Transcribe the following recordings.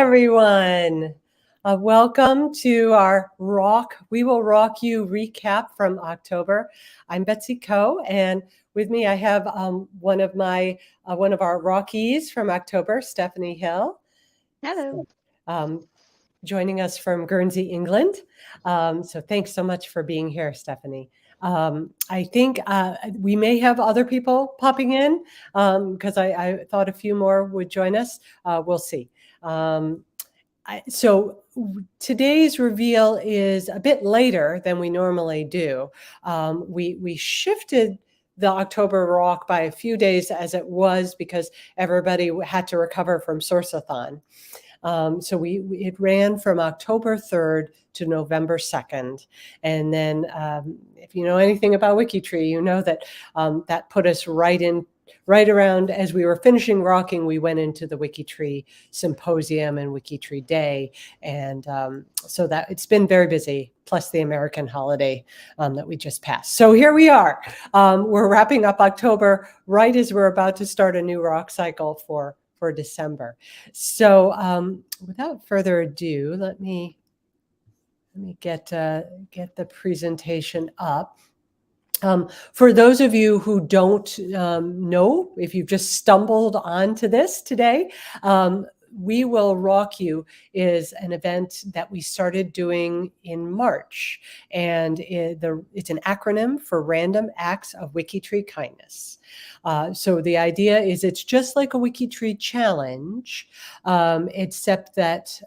everyone. Welcome to our RAWK, We Will Rock You recap from October. I'm Betsy Coe, and with me I have one of our Rockies from October, Stephanie Hill. Hello. Joining us from Guernsey, England. So thanks so much for being here, Stephanie. I think we may have other people popping in because I thought a few more would join us. We'll see. So today's reveal is a bit later than we normally do. We shifted the October RAWK by a few days as it was because everybody had to recover from Sourceathon. So it ran from October 3rd to November 2nd. And then if you know anything about WikiTree, you know that that put us right around as we were finishing rocking, we went into the WikiTree Symposium and WikiTree Day. And so that it's been very busy, plus the American holiday that we just passed. So here we are. We're wrapping up October right as we're about to start a new RAWK cycle for December. So without further ado, let me get the presentation up. For those of you who don't know, if you've just stumbled onto this today, We Will Rock You is an event that we started doing in March, and it's an acronym for Random Acts of WikiTree Kindness. So the idea is it's just like a WikiTree challenge, except that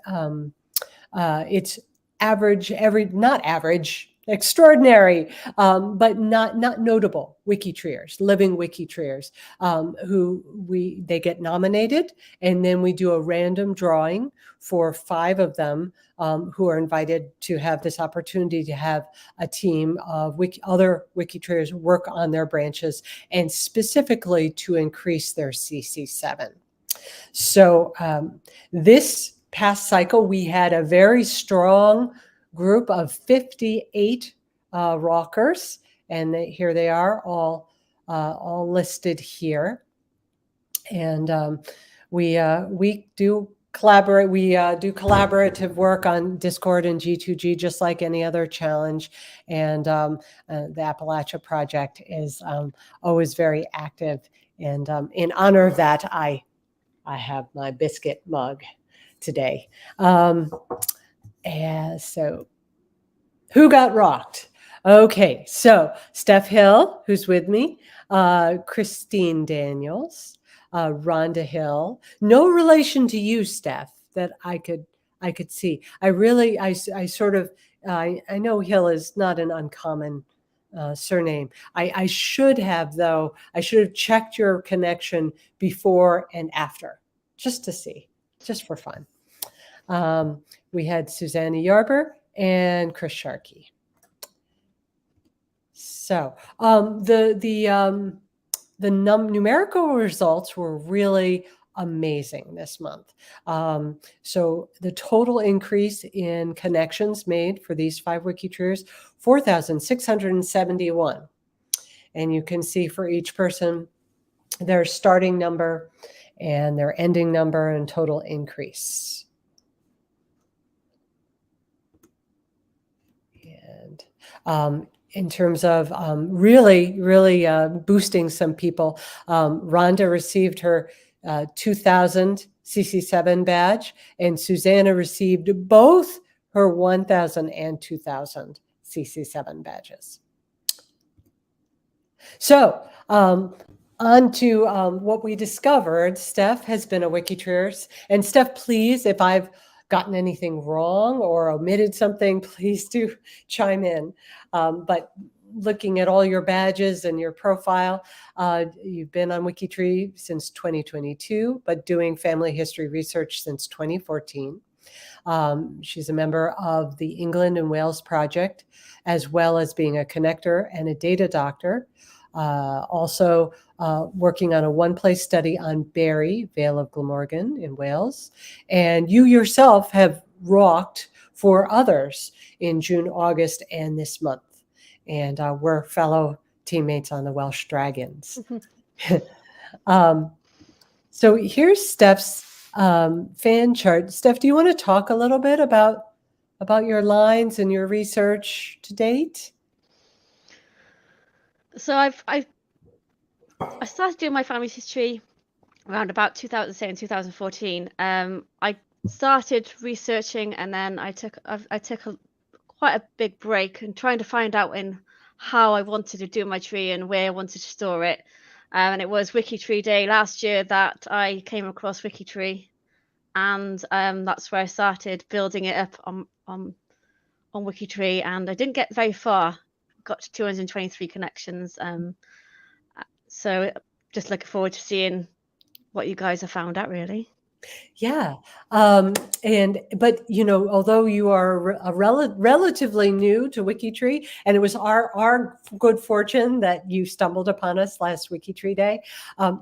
it's extraordinary, but not notable WikiTreeers, living WikiTreeers, they get nominated, and then we do a random drawing for 5 of them who are invited to have this opportunity to have a team of other WikiTreeers work on their branches, and specifically to increase their CC7. So this past cycle, we had a very strong group of 58 rockers, and here they are, all listed here. And we do collaborate. We do collaborative work on Discord and G2G, just like any other challenge. And the Appalachia Project is always very active. And in honor of that, I have my biscuit mug today. And so who got rocked? Okay, so Steph Hill, who's with me, Christine Daniels, Rhonda Hill. No relation to you, Steph, that I could see. I know Hill is not an uncommon surname. I should have checked your connection before and after, just to see, just for fun. We had Susanna Yarber and Chris Sharkey. So the numerical results were really amazing this month. So the total increase in connections made for these 5 WikiTreeers, 4,671. And you can see for each person their starting number and their ending number and total increase. And in terms of really boosting some people, Rhonda received her 2000 CC7 badge, and Susanna received both her 1000 and 2000 CC7 badges. So on to what we discovered. Steph has been a WikiTreeer, and Steph, please, if I've gotten anything wrong or omitted something, please do chime in. But looking at all your badges and your profile, you've been on WikiTree since 2022, but doing family history research since 2014. She's a member of the England and Wales Project, as well as being a connector and a data doctor. Also working on a one-place study on Barry, Vale of Glamorgan in Wales. And you yourself have rocked for others in June, August, and this month. And we're fellow teammates on the Welsh Dragons. So here's Steph's fan chart. Steph, do you want to talk a little bit about your lines and your research to date? So I started doing my family history around about 2007, 2014. I started researching, and then I took quite a big break and trying to find out in how I wanted to do my tree and where I wanted to store it. And it was WikiTree Day last year that I came across WikiTree, and that's where I started building it up on WikiTree. And I didn't get very far, got to 223 connections. So just looking forward to seeing what you guys have found out, really. Yeah. But you know, although you are relatively new to WikiTree, and it was our good fortune that you stumbled upon us last WikiTree Day,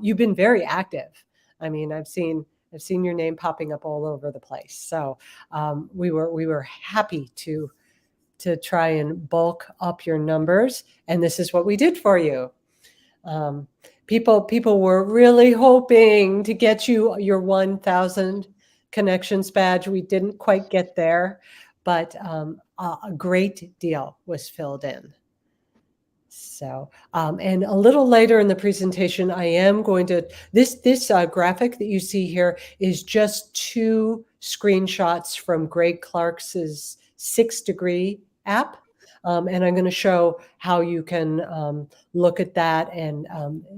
you've been very active. I mean, I've seen your name popping up all over the place. So we were happy to try and bulk up your numbers, and this is what we did for you. People were really hoping to get you your 1,000 connections badge. We didn't quite get there, but a great deal was filled in. So, and a little later in the presentation, I am going to, this graphic that you see here is just 2 screenshots from Greg Clark's 6 Degree app. And I'm going to show how you can look at that and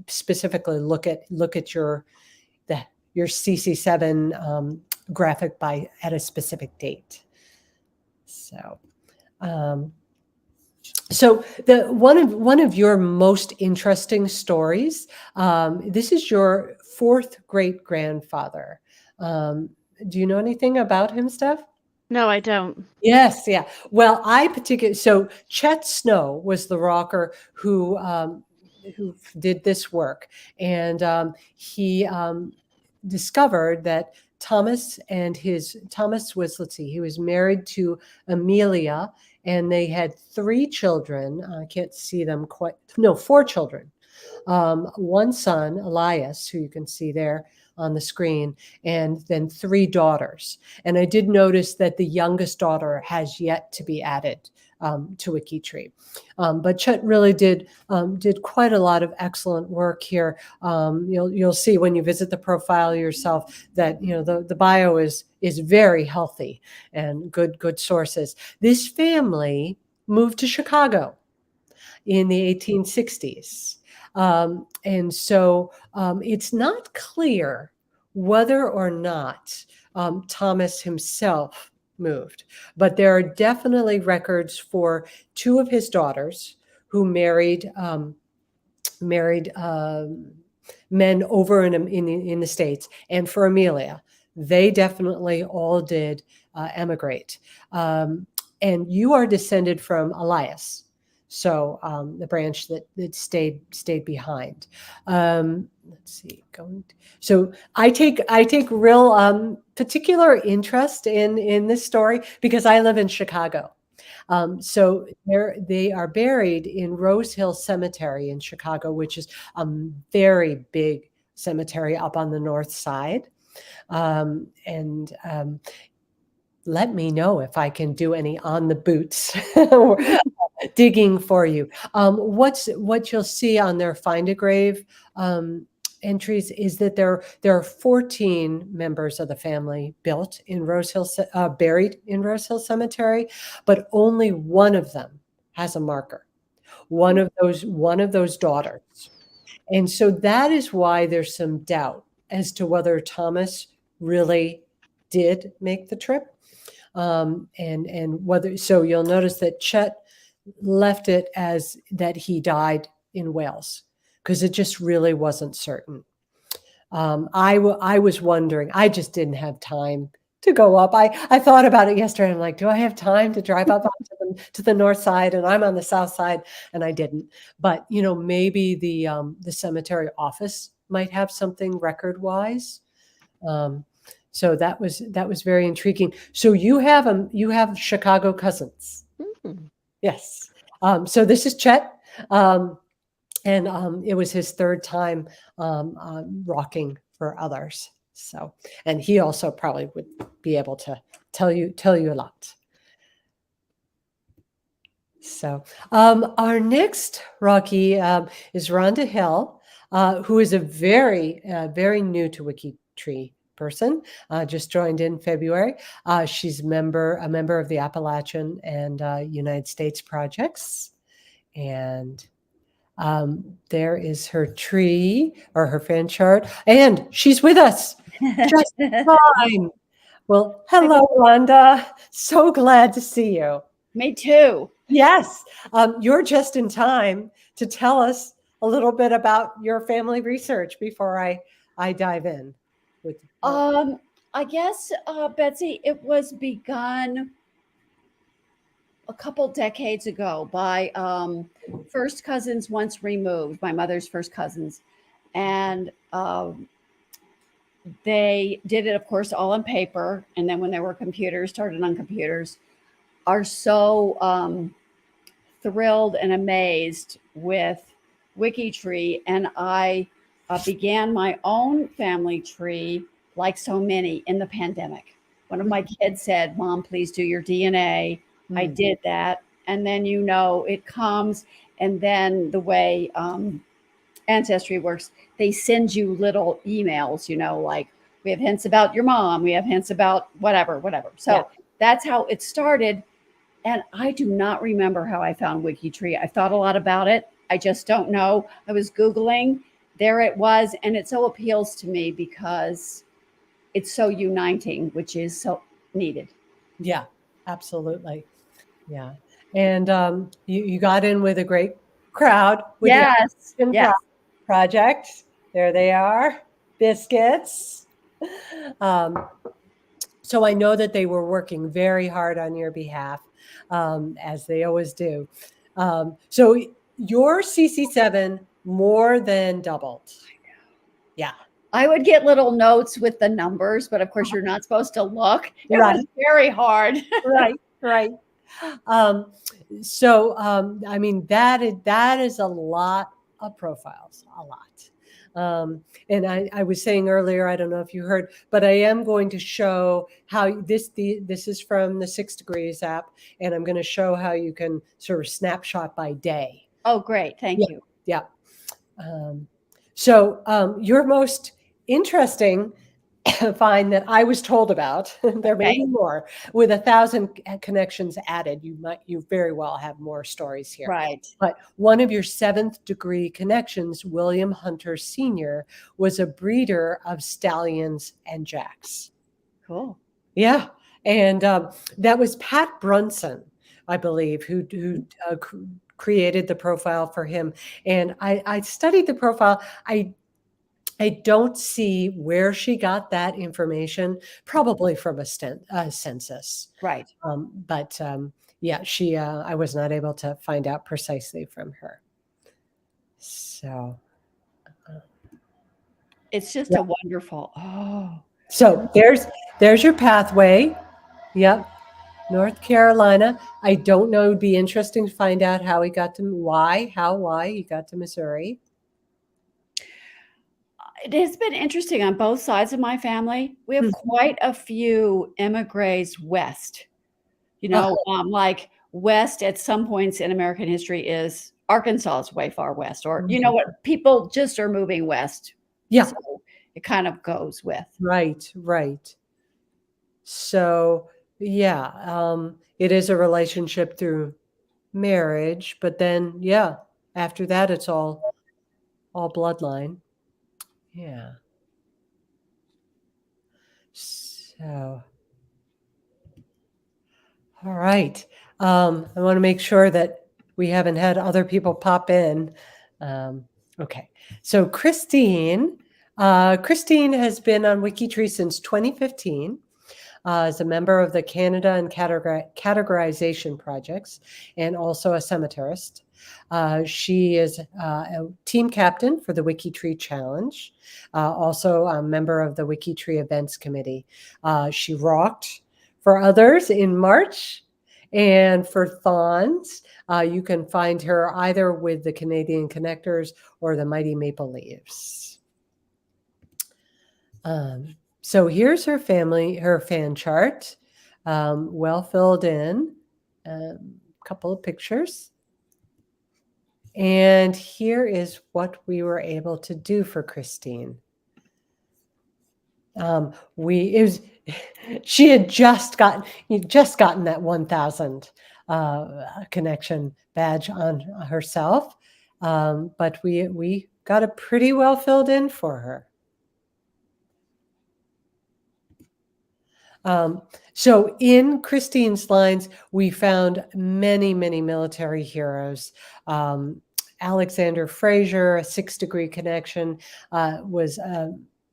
specifically look at your CC7 graphic at a specific date. So. So one of your most interesting stories, this is your 4th great grandfather. Do you know anything about him, Steph? No, I don't. Yes, yeah. Well, so Chet Snow was the rocker who did this work, and he discovered that Thomas was, let's see, he was married to Amelia, and they had 3 children. I can't see them quite. No, 4 children. 1 son, Elias, who you can see there on the screen, and then 3 daughters. And I did notice that the youngest daughter has yet to be added to WikiTree. But Chet really did quite a lot of excellent work here. You'll see when you visit the profile yourself that the bio is very healthy and good sources. This family moved to Chicago in the 1860s. And so it's not clear whether or not Thomas himself moved, but there are definitely records for 2 of his daughters who married men over in the States, and for Amelia, they definitely all did emigrate. And you are descended from Elias. So the branch that stayed behind. Let's see. So I take real particular interest in this story because I live in Chicago. So they are buried in Rose Hill Cemetery in Chicago, which is a very big cemetery up on the north side. Let me know if I can do any on the boots digging for you. What you'll see on their Find a Grave entries is that there are 14 members of the family buried in Rose Hill Cemetery, but only one of them has a marker. One of those daughters. And so that is why there's some doubt as to whether Thomas really did make the trip. And whether, so you'll notice that Chet left it as that he died in Wales because it just really wasn't certain. I was wondering, I just didn't have time to go up. I thought about it yesterday. I'm like, do I have time to drive up to the north side? And I'm on the south side, and I didn't. But maybe the cemetery office might have something record-wise. So that was very intriguing. So you have Chicago cousins. Mm. Yes. So this is Chet. And it was his 3rd time rocking for others. So, and he also probably would be able to tell you a lot. So, our next Rocky is Rhonda Hill, who is a very new to WikiTree person. Just joined in February. She's a member of the Appalachian and United States projects, and there is her tree or her fan chart, and she's with us just in time. Well, hello, Rhonda. So glad to see you. Me too. Yes, you're just in time to tell us a little bit about your family research before I dive in. With I guess, Betsy, it was begun a couple decades ago by first cousins once removed, my mother's first cousins. And they did it, of course, all on paper. And then when there were computers, started on computers, are so thrilled and amazed with WikiTree. And I began my own family tree, like so many, in the pandemic. One of my kids said, "Mom, please do your DNA." I did that. And then, it comes. And then the way Ancestry works, they send you little emails, like, we have hints about your mom, we have hints about whatever. So that's how it started. And I do not remember how I found WikiTree. I thought a lot about it. I just don't know. I was Googling. There it was. And it so appeals to me because it's so uniting, which is so needed. Yeah, absolutely. Yeah. And you got in with a great crowd with the Yes. project. There they are, biscuits. So I know that they were working very hard on your behalf, as they always do. So your CC7 more than doubled. Yeah. I would get little notes with the numbers, but of course you're not supposed to look. It was very hard. Right. I mean, that is a lot of profiles, a lot. And I was saying earlier, I don't know if you heard, but I am going to show how this is from the 6 Degrees app, and I'm going to show how you can sort of snapshot by day. Oh, great. Thank you. Yeah. So your most interesting find that I was told about, there may be more, with 1,000 connections added, you very well have more stories here. Right. But one of your 7th degree connections, William Hunter Sr., was a breeder of stallions and jacks. Cool. Yeah. And that was Pat Brunson, I believe, who created the profile for him. And I studied the profile. I don't see where she got that information, probably from a census. Right. But yeah, I was not able to find out precisely from her. So. It's just a wonderful, So there's your pathway. Yep. North Carolina. I don't know. It'd be interesting to find out how he got to, why he got to Missouri. It has been interesting on both sides of my family. We have quite a few emigres west. Like west at some points in American history is Arkansas is way far west, or what, people just are moving west. Yeah. So it kind of goes with. Right. So yeah, it is a relationship through marriage, but then after that it's all bloodline. Yeah. So, all right. I want to make sure that we haven't had other people pop in. Okay. So Christine has been on WikiTree since 2015. As a member of the Canada and categorization projects, and also a cemeterist. She is a team captain for the WikiTree Challenge, also a member of the WikiTree Events Committee. She rocked for others in March, and for Thons, you can find her either with the Canadian Connectors or the Mighty Maple Leaves. So here's her fan chart, well filled in, a couple of pictures. And here is what we were able to do for Christine. She had just gotten that 1,000 connection badge on herself, but we got it pretty well filled in for her. So in Christine's lines, we found many, many military heroes. Alexander Fraser, a 6-degree connection, was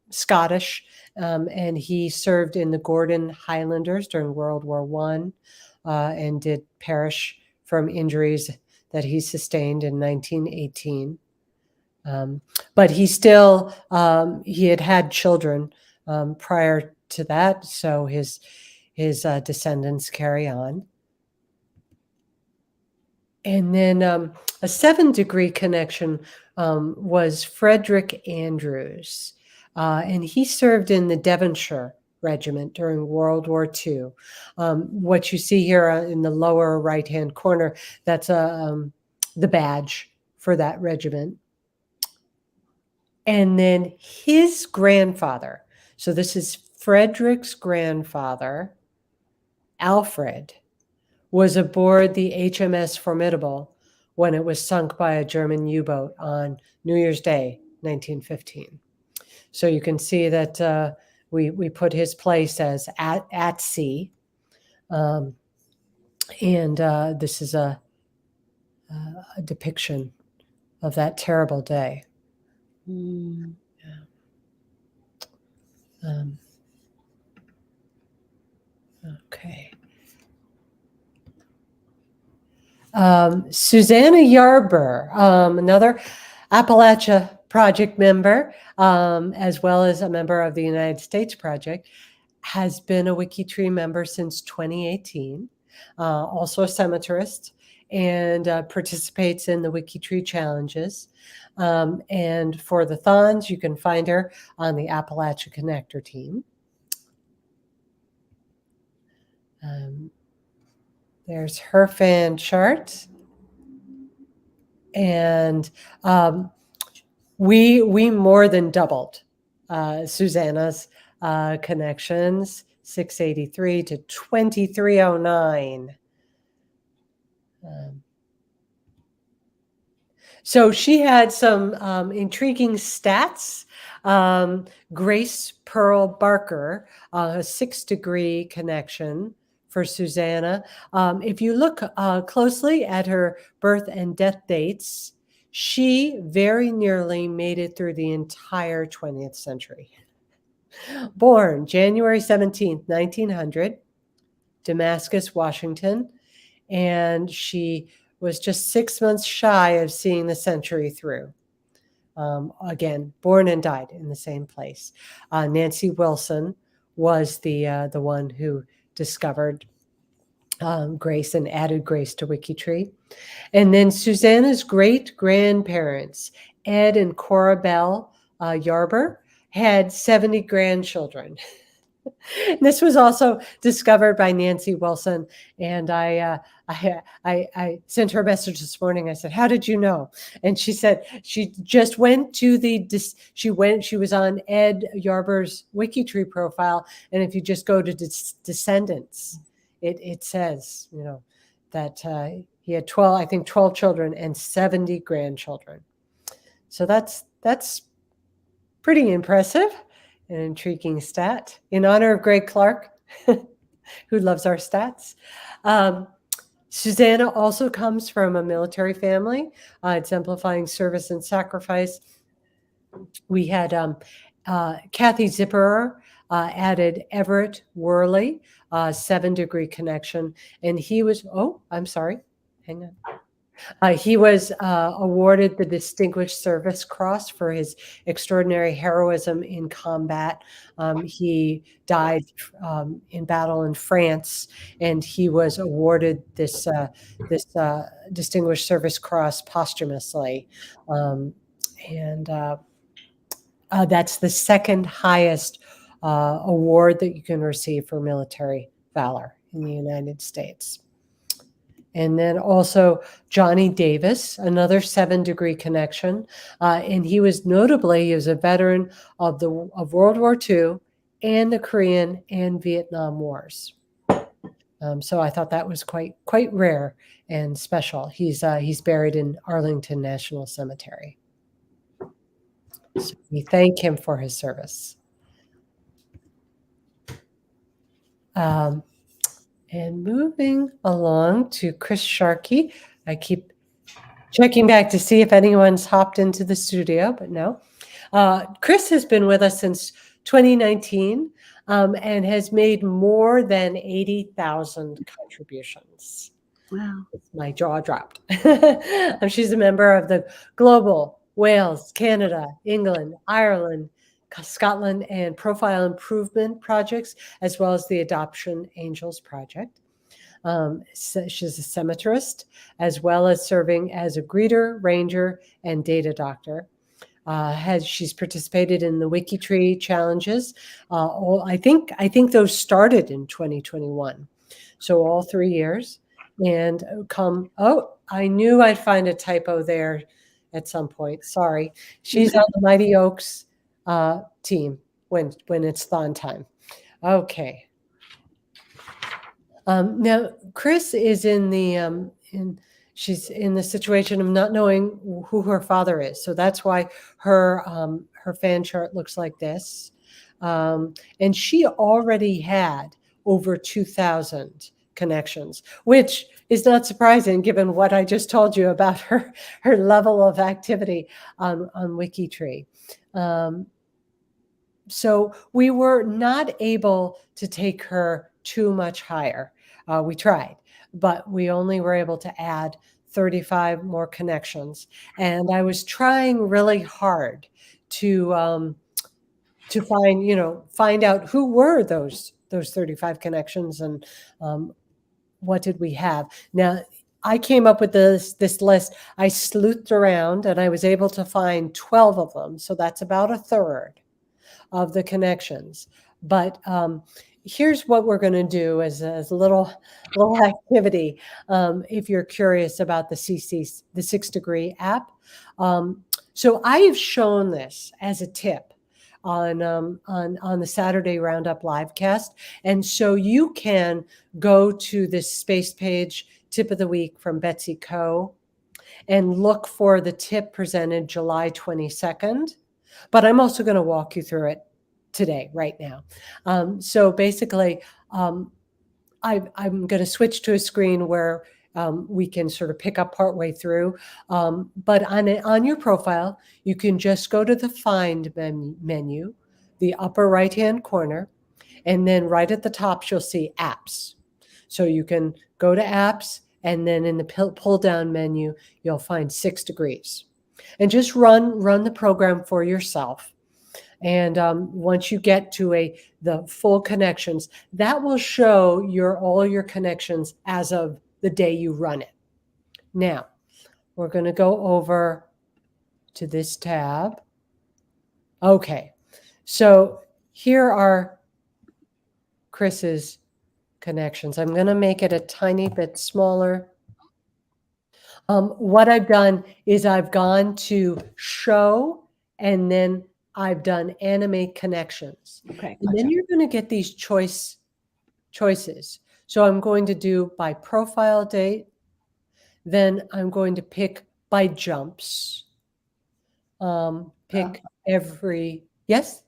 Scottish, and he served in the Gordon Highlanders during World War I, and did perish from injuries that he sustained in 1918. But he still, he had children prior to that, so his descendants carry on. And then a 7-degree connection was Frederick Andrews, and he served in the Devonshire Regiment during World War II. What you see here in the lower right-hand corner, that's the badge for that regiment. And then his grandfather, so this is Frederick's grandfather, Alfred, was aboard the HMS Formidable when it was sunk by a German U-boat on New Year's Day, 1915. So you can see that we put his place as at sea. And this is a depiction of that terrible day. Mm. Okay. Susanna Yarber, another Appalachia Project member, as well as a member of the United States Project, has been a WikiTree member since 2018, also a cemeterist, and participates in the WikiTree challenges. And for the Thons, you can find her on the Appalachia Connector team. There's her fan chart. And we more than doubled Susanna's connections, 683 to 2309. So she had some intriguing stats. Grace Pearl Barker, a 6-degree connection for Susanna. If you look closely at her birth and death dates, she very nearly made it through the entire 20th century. Born January 17th, 1900, Damascus, Washington, and she was just 6 months shy of seeing the century through. Again, born and died in the same place. Nancy Wilson was the one who discovered Grace and added Grace to WikiTree. And then Susanna's great-grandparents, Ed and Cora Bell Yarber, had 70 grandchildren. This was also discovered by Nancy Wilson, and I sent her a message this morning. I said, "How did you know?" And she said she just went to she was on Ed Yarber's WikiTree profile, and if you just go to descendants, it says, you know, that he had 12 children and 70 grandchildren. So that's pretty impressive. An intriguing stat in honor of Greg Clark, who loves our stats. Susanna also comes from a military family, exemplifying service and sacrifice. We had Kathy Zipperer added Everett Worley, 7-degree connection, and he was, I'm sorry, hang on. He was awarded the Distinguished Service Cross for his extraordinary heroism in combat. He died in battle in France, and he was awarded this Distinguished Service Cross posthumously. That's the second highest award that you can receive for military valor in the United States. And then also Johnny Davis, another 7-degree connection. And he was a veteran of World War II and the Korean and Vietnam Wars. So I thought that was quite rare and special. He's buried in Arlington National Cemetery. So we thank him for his service. And moving along to Chris Sharkey. I keep checking back to see if anyone's hopped into the studio, but no. Chris has been with us since 2019 and has made more than 80,000 contributions. Wow. My jaw dropped. She's a member of the Global, Wales, Canada, England, Ireland, Scotland, and Profile Improvement projects, as well as the Adoption Angels Project. She's a cemeterist, as well as serving as a greeter, ranger, and data doctor. She's participated in the WikiTree challenges. I think those started in 2021, so all 3 years. And I knew I'd find a typo there at some point. Sorry, she's on the Mighty Oaks team when it's thon time. Okay. Now Chris is she's in the situation of not knowing who her father is, so that's why her fan chart looks like this. And she already had over 2,000 connections, which is not surprising given what I just told you about her level of activity on WikiTree. So we were not able to take her too much higher. We tried, but we only were able to add 35 more connections. And I was trying really hard to find out who were those 35 connections and what did we have. Now, I came up with this list. I sleuthed around and I was able to find 12 of them. So that's about a third of the connections. But here's what we're going to do as a little activity. If you're curious about the 6-degree app. So I have shown this as a tip on the Saturday Roundup LiveCast. And so you can go to this space page, Tip of the Week from Betsy Co. and look for the tip presented July 22nd. But I'm also going to walk you through it today, right now. So basically, I'm going to switch to a screen where we can sort of pick up partway through. But on your profile, you can just go to the Find menu, the upper right-hand corner, and then right at the top, you'll see Apps. So you can go to Apps, and then in the pull-down menu, you'll find 6 degrees. And just run the program for yourself. And once you get to the full connections, that will show all your connections as of the day you run it. Now, we're going to go over to this tab. Okay, so here are Chris's connections. I'm going to make it a tiny bit smaller. What I've done is I've gone to show, and then I've done animate connections. Okay. And then you're going to get these choices. So I'm going to do by profile date. Then I'm going to pick by jumps. Pick every, yes?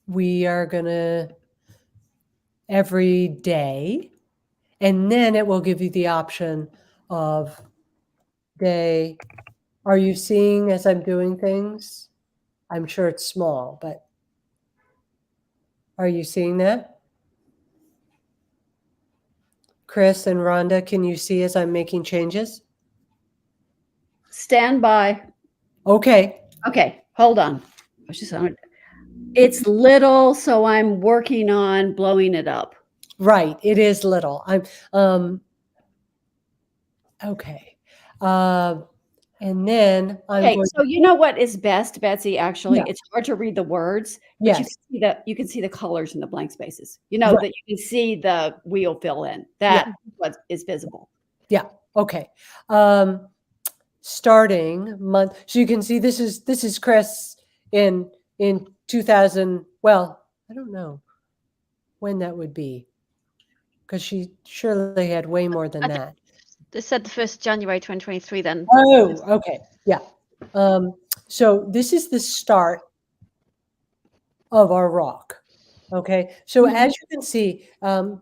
We are going to every day. And then it will give you the option of day. Are you seeing as I'm doing things? I'm sure it's small, but are you seeing that? Chris and Rhonda, can you see as I'm making changes? Stand by. Okay. Okay, hold on. It's little, so I'm working on blowing it up. Right, it is little. I'm okay. And then I'm Okay, going so you know what is best, Betsy, actually? Yeah. It's hard to read the words, but Yes. you can see the colors in the blank spaces. You know Right. that you can see the wheel fill in. Yeah. That what is visible. Yeah. Okay. Starting month. So you can see this is Chris in 2000. Well, I don't know when that would be, because she surely had way more than I think that. they said the 1st of January 2023 then. Oh, okay. Yeah. So this is the start of our RAWK. Okay. So as you can see,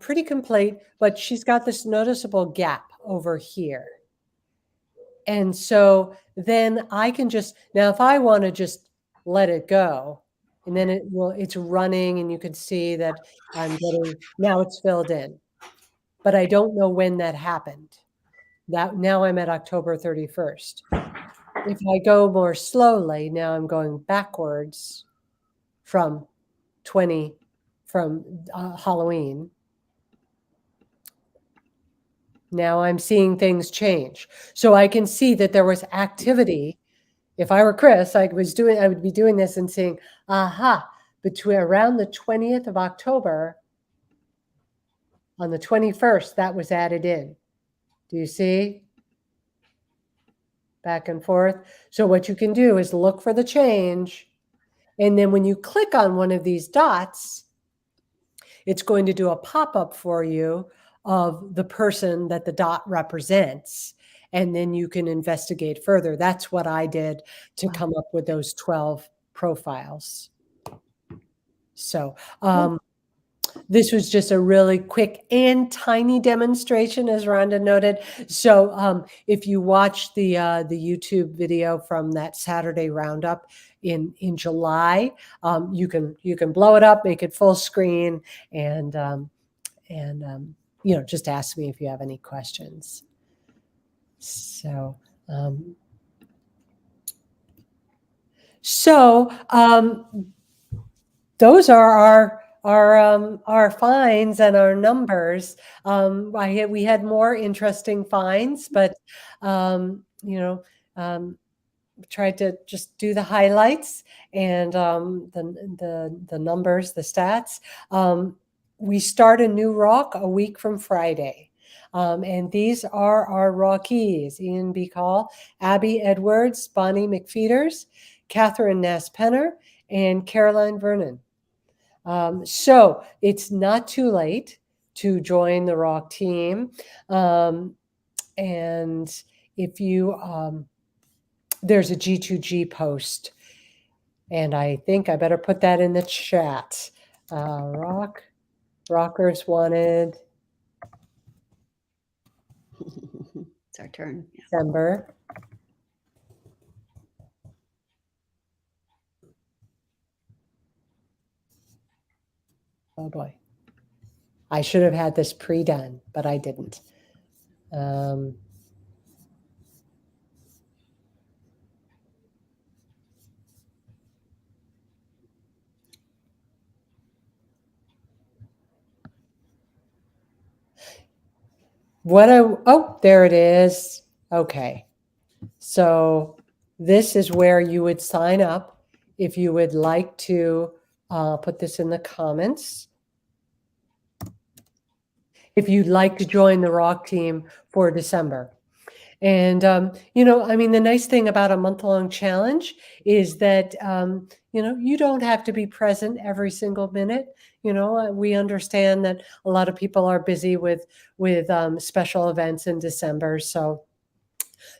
pretty complete, but she's got this noticeable gap over here. And so then I can just, now if I want to just let it go, and then it's running, and you can see that now it's filled in, but I don't know when that happened. Now I'm at October 31st. If I go more slowly, now I'm going backwards from Halloween. Now I'm seeing things change. So I can see that there was activity. If I were Chris, I would be doing this and saying, aha, between around the 20th of October, on the 21st, that was added in. Do you see? Back and forth. So what you can do is look for the change. And then when you click on one of these dots, it's going to do a pop-up for you of the person that the dot represents. And then you can investigate further. That's what I did to come up with those 12 profiles. So this was just a really quick and tiny demonstration, as Rhonda noted. So if you watch the YouTube video from that Saturday roundup in July, you can blow it up, make it full screen, and just ask me if you have any questions. So those are our finds and our numbers. We had more interesting finds, but tried to just do the highlights and the numbers, the stats. We start a new RAWK a week from Friday. And these are our RAWKees: Ian B. Call, Abby Edwards, Bonnie McFeeters, Catherine Nass-Penner, and Caroline Vernon. So it's not too late to join the RAWK team. And if you, there's a G2G post, and I think I better put that in the chat. Rockers wanted. It's our turn. December. Oh boy. I should have had this pre-done, but I didn't. Oh, there it is. Okay. So this is where you would sign up if you would like to put this in the comments. If you'd like to join the RAWK team for December. And, the nice thing about a month-long challenge is that, you don't have to be present every single minute. We understand that a lot of people are busy with special events in December. So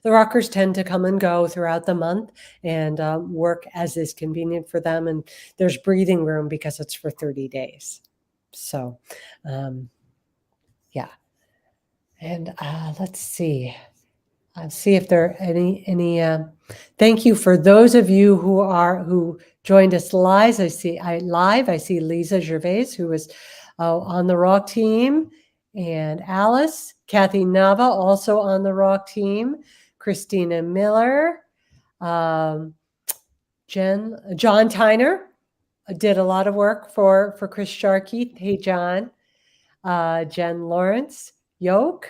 the rockers tend to come and go throughout the month and work as is convenient for them. And there's breathing room because it's for 30 days. So, yeah. And let's see. I'll see if there are any. Thank you for those of you who joined us live. I see Lisa Gervais, who was on the RAWK team, and Alice, Kathy Nava, also on the RAWK team, Christina Miller, John Tyner did a lot of work for Chris Sharkey. Hey, John. Jen Lawrence, Yoke.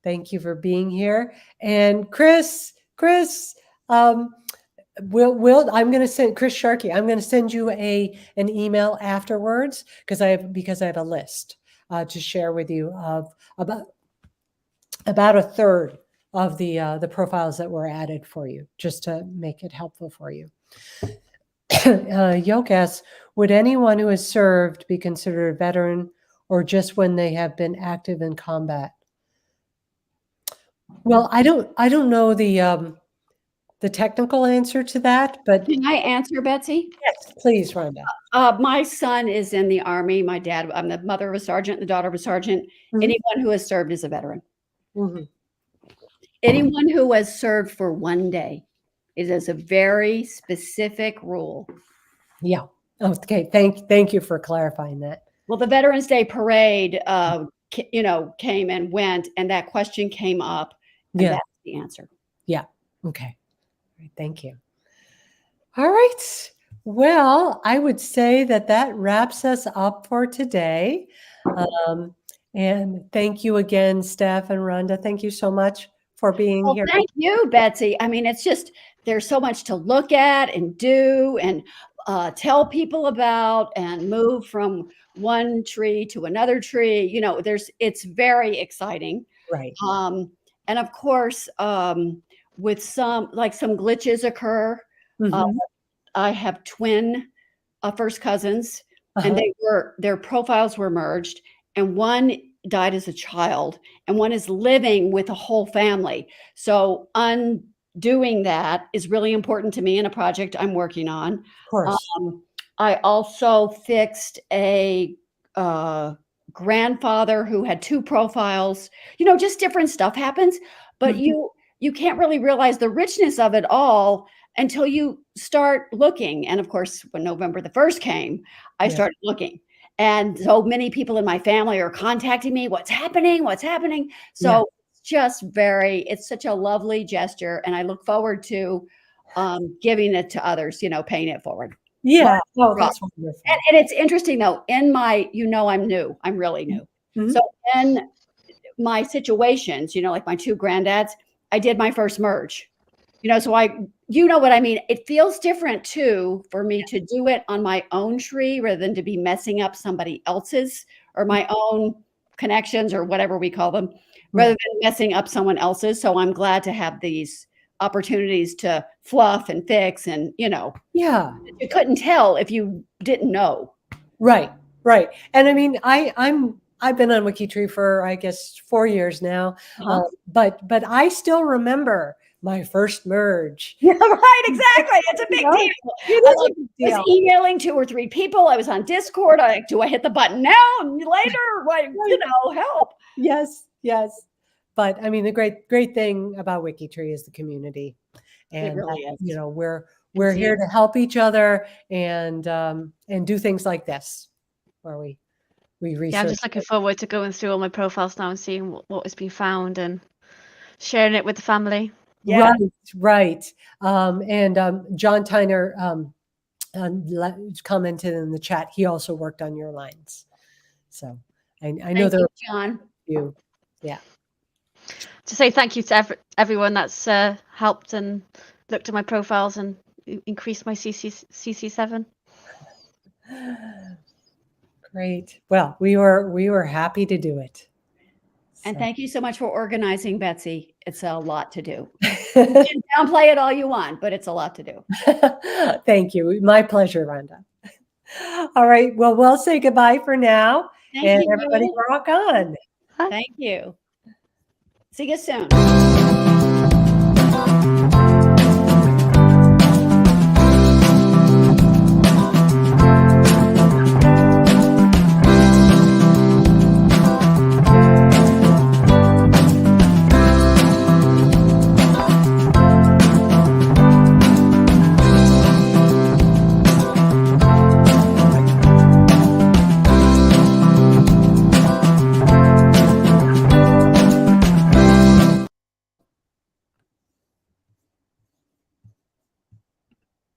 Thank you for being here. And Chris, Chris, I'm going to send Chris Sharkey. I'm going to send you an email afterwards because I have a list to share with you of about a third of the profiles that were added for you, just to make it helpful for you. Yoke asks, would anyone who has served be considered a veteran, or just when they have been active in combat? Well, I don't know the technical answer to that, but Can I answer, Betsy? yes, please, Rhonda. My son is in the Army. My dad, I'm the mother of a sergeant, the daughter of a sergeant. Mhm. Anyone who has served is a veteran. Mm-hmm. Anyone who has served for one day, it is a very specific rule. Yeah. Okay. Thank you for clarifying that. Well, the Veterans Day parade, came and went, and that question came up, and Yeah. that's the answer. Yeah. Okay. All right, thank you. All right. Well, I would say that wraps us up for today. And thank you again, Steph and Rhonda. Thank you so much for being Well, here. thank you, Betsy. I mean, it's just, there's so much to look at and do and tell people about and move from one tree to another tree. It's very exciting. Right. And of course, with some glitches occur. Mhm. I have twin first cousins, Uh-huh. and their profiles were merged, and one died as a child, and one is living with a whole family. So undoing that is really important to me in a project I'm working on. Of course. I also fixed a grandfather who had two profiles. Just different stuff happens, but Mhm. you can't really realize the richness of it all until you start looking. And of course, when November the 1st came, I Yeah. started looking. And so many people in my family are contacting me, what's happening? What's happening? Yeah. So it's such a lovely gesture. And I look forward to giving it to others, paying it forward. Yeah. Oh, Right. that's wonderful. And it's interesting though, in my, I'm new, I'm really new. Mhm. So in my situations, like my two granddads, I did my first merge, so you know what I mean? It feels different too for me to do it on my own tree rather than to be messing up somebody else's or my own connections or whatever we call them, rather than messing up someone else's. So I'm glad to have these opportunities to fluff and fix and, Yeah. you couldn't tell if you didn't know. Right. Right. And I mean, I've been on WikiTree for, I guess, 4 years now. Uh-huh. But I still remember my first merge. Yeah, right. Exactly. It's a big You know, deal. It is a big I deal. was emailing 2 or 3 people. I was on Discord. Do I hit the button now and later? Like, help. Yes, yes. But I mean, the great thing about WikiTree is the community, and really is. we're here to help each other and do things like this, where we research. Yeah, I'm just looking forward to going through all my profiles now and seeing what has been found and sharing it with the family. Yeah. Right. And John Tyner commented in the chat. He also worked on your lines, so I know there are John. you. Yeah. To say thank you to everyone that's helped and looked at my profiles and increased my CC7. Great. Well, we were happy to do it. And thank you so much for organizing, Betsy. It's a lot to do. You can downplay it all you want, but it's a lot to do. Thank you. My pleasure, Rhonda. All right. Well, we'll say goodbye for now. Thank you. Everybody rock on. Thank you. See you soon.